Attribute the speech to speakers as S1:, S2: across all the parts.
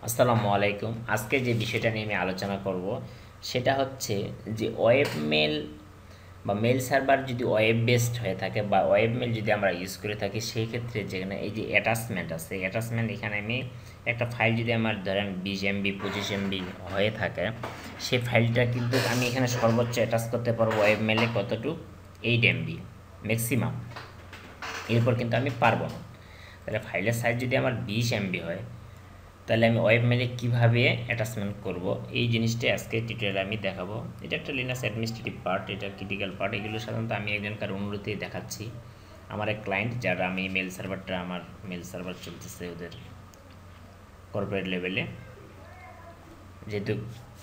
S1: আসসালামু আলাইকুম। আজকে যে বিষয়টা নিয়ে আমি আলোচনা করব সেটা হচ্ছে যে ওয়েব মেল বা মেল সার্ভার যদি ওয়েব বেসড হয়ে থাকে বা ওয়েব মেল যদি আমরা ইউজ করে থাকি, সেই ক্ষেত্রে যেখানে এই যে অ্যাটাচমেন্ট আছে, অ্যাটাচমেন্ট এখানে আমি একটা ফাইল যদি আমার ধরেন 20 MB 25 MB হয়ে থাকে, সেই ফাইলটা কিন্তু আমি এখানে সর্বোচ্চ অ্যাটাচ করতে পারবো ওয়েব মেলে কতটুকু, 8 MB ম্যাক্সিমাম। এরপর কিন্তু আমি পারবো না। তাহলে ফাইলের সাইজ যদি আমার 20 MB হয়, তাহলে আমি ওয়েব মেলে কীভাবে অ্যাটাচমেন্ট করব, এই জিনিসটাই আজকে টিউটোরিয়ালে আমি দেখাবো। এটা একটা লিনাক্স অ্যাডমিনিস্ট্রেটিভ পার্ট, এটা ক্রিটিক্যাল পার্ট। এগুলো সাধারণত আমি একজনকার অনুরোধেই দেখাচ্ছি। আমার এক ক্লায়েন্ট, যারা আমি মেল সার্ভারটা, আমার মেল সার্ভার চলতেছে ওদের কর্পোরেট লেভেলে, যেহেতু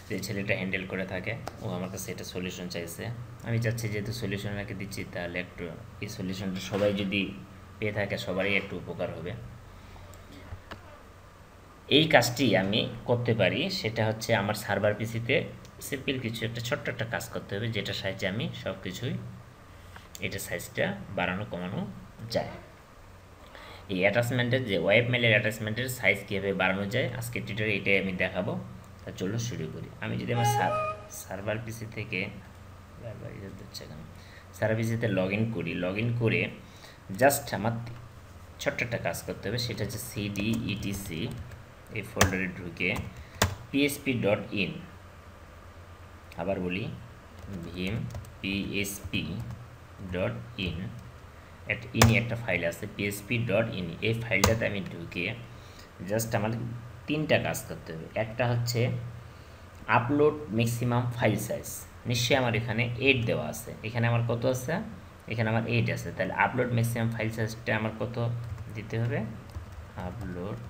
S1: যে ছেলেটা হ্যান্ডেল করে থাকে, ও আমার কাছে এটা সলিউশন চাইছে। আমি চাচ্ছি যেহেতু সলিউশন নাকি দিচ্ছি, তাহলে একটু এই সলিউশনটা সবাই যদি পেয়ে থাকে, সবারই একটু উপকার হবে। এই কাজটি আমি করতে পারি, সেটা হচ্ছে আমার সার্ভার পিসিতে সিম্পল কিছু একটা ছোট্ট একটা কাজ করতে হবে, যেটা সাহায্যে আমি সব কিছুই এটা সাইজটা বাড়ানো কমানো যায়। এই অ্যাটাচমেন্টের যে ওয়েব মেলের অ্যাটাচমেন্টের সাইজ কীভাবে বাড়ানো যায়, আজকে টিউটোরিয়ালে এটাই আমি দেখাবো। তা চলো শুরু করি। আমি যদি আমার সার্ভার পিসি থেকে সার্ভার পিসিতে লগ ইন করে জাস্ট আমার ছোট্ট একটা কাজ করতে হবে, সেটা হচ্ছে সিডি ইটিসি এই ফোল্ডারে ঢুকে php.in, আবার বলি vim php.in, একটা ফাইল আছে php.in। এই ফাইলটাতে আমি ঢুকে জাস্ট আমার তিনটা কাজ করতে হবে। একটা হচ্ছে আপলোড ম্যাক্সিমাম ফাইল সাইজ, নিশ্চয়ই আমার এখানে 8 দেওয়া আছে। এখানে আমার কত আছে? এখানে আমার 8 আছে। তাহলে আপলোড ম্যাক্সিমাম ফাইল সাইজটা আমার কত দিতে হবে? আপলোড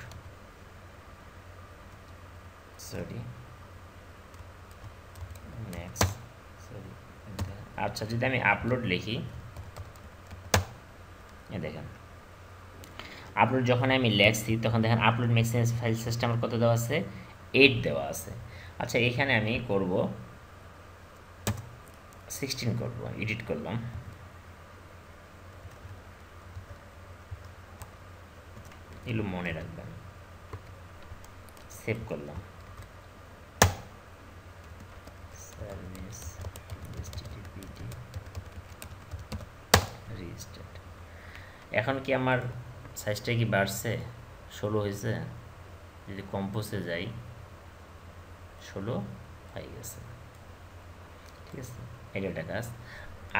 S1: আচ্ছা, যদি আমি আপলোড লিখি, দেখেন আপলোড যখন আমি লিখছি তখন দেখেন আপলোড ম্যাক্সিমাম ফাইল সাইজটা আমার কত দেওয়া আছে? 8 দেওয়া আছে। আচ্ছা, এখানে আমি করব 16 করব, এডিট করলাম, এগুলো মনে রাখবেন, সেভ করলাম, সার্ভিস রেজিস্টার্ড। এখন কি আমার সাইজটা কি বাড়ছে? 16 হয়েছে। যদি কম্পোজে যাই, 16 হয়ে গেছে। ঠিক আছে, এটা একটা কাজ।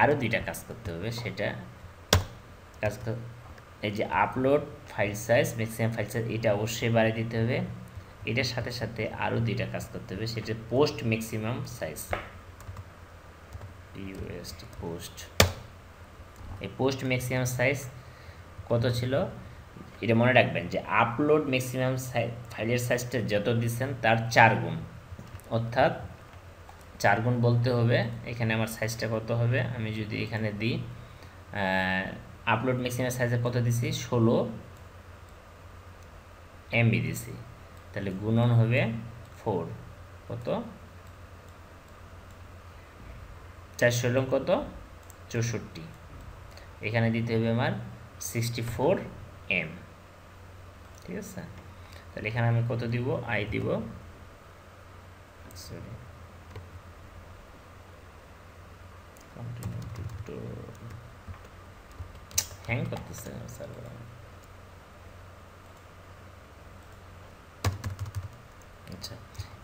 S1: আরও দুইটা কাজ করতে হবে, সেটা কাজ এই যে upload file size maximum file size, এটা অবশ্যই বাড়িয়ে দিতে হবে। এটার সাথে সাথে আরও দুইটা কাজ করতে হবে, সেটা পোস্ট ম্যাক্সিমাম সাইজ, পোস্ট। এই পোস্ট ম্যাক্সিমাম সাইজ কত ছিল এটা মনে রাখবেন, যে আপলোড ম্যাক্সিমাম ফাইলের সাইজটা যত দিচ্ছেন তার 4 গুণ, অর্থাৎ 4 গুণ বলতে হবে। এখানে আমার সাইজটা কত হবে? আমি যদি এখানে দিই আপলোড ম্যাক্সিমাম সাইজে কত দিছি? 16 MB দিছি, তাহলে গুণন হবে 4, কত? 4 কত? 64। এখানে দিতে হবে আমার 64 M। ঠিক আছে, তাহলে এখানে আমি কত দিব? আই দিব, সরি হ্যাং করতেছে সার্ভার। আচ্ছা,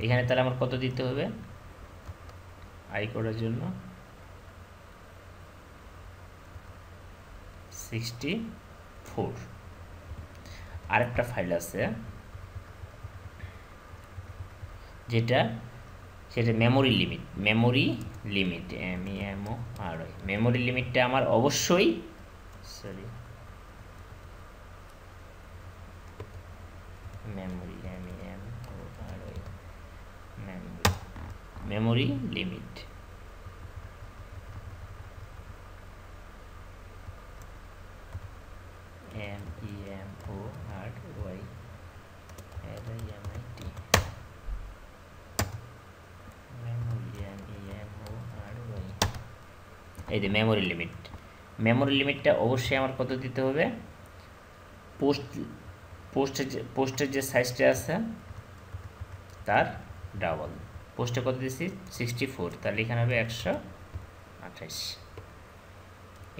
S1: এখানে তাহলে আমার কত দিতে হবে আই করার জন্য? 64। আরেকটা ফাইল আছে সেটা মেমোরি লিমিট মেমোরি লিমিটটা আমার অবশ্যই, সরি মেমোরি লিমিট এই যে মেমোরি লিমিটটা অবশ্যই আমার কত দিতে হবে? পোস্টের যে সাইজটা আছে তার ডাবল। পোস্টে কত দিয়েছি 64, তাহলে এখানে হবে 128।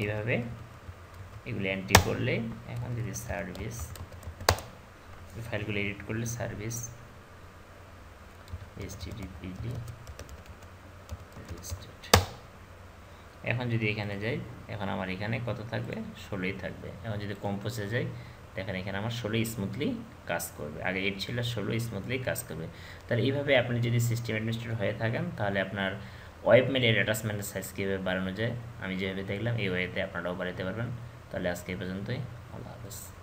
S1: এইভাবে এগুলো এন্ট্রি করলে এখন যদি সার্ভিস ফাইলগুলো এডিট করলে সার্ভিস httpd রেজিস্টার্ড। এখন যদি এখানে যাই, এখন আমার এখানে কত থাকবে 16ই থাকবে। এখন যদি কম্পোজে যাই দেখেন এখানে আমার 16 স্মুথলি কাজ করবে, আগে 8 ছিল 16 স্মুথলি কাজ করবে। তাহলে এইভাবে আপনি যদি সিস্টেম অ্যাডমিনিস্ট্রেটর হয়ে থাকেন তাহলে আপনার ওয়েব মেলের অ্যাটাচমেন্টের সাইজ কীভাবে বাড়ানো যায় আমি যেভাবে দেখলাম এই ওয়েতে আপনারাও বাড়াতে পারবেন। তাহলে আজকে এই পর্যন্তই, আল্লাহ হাফেজ।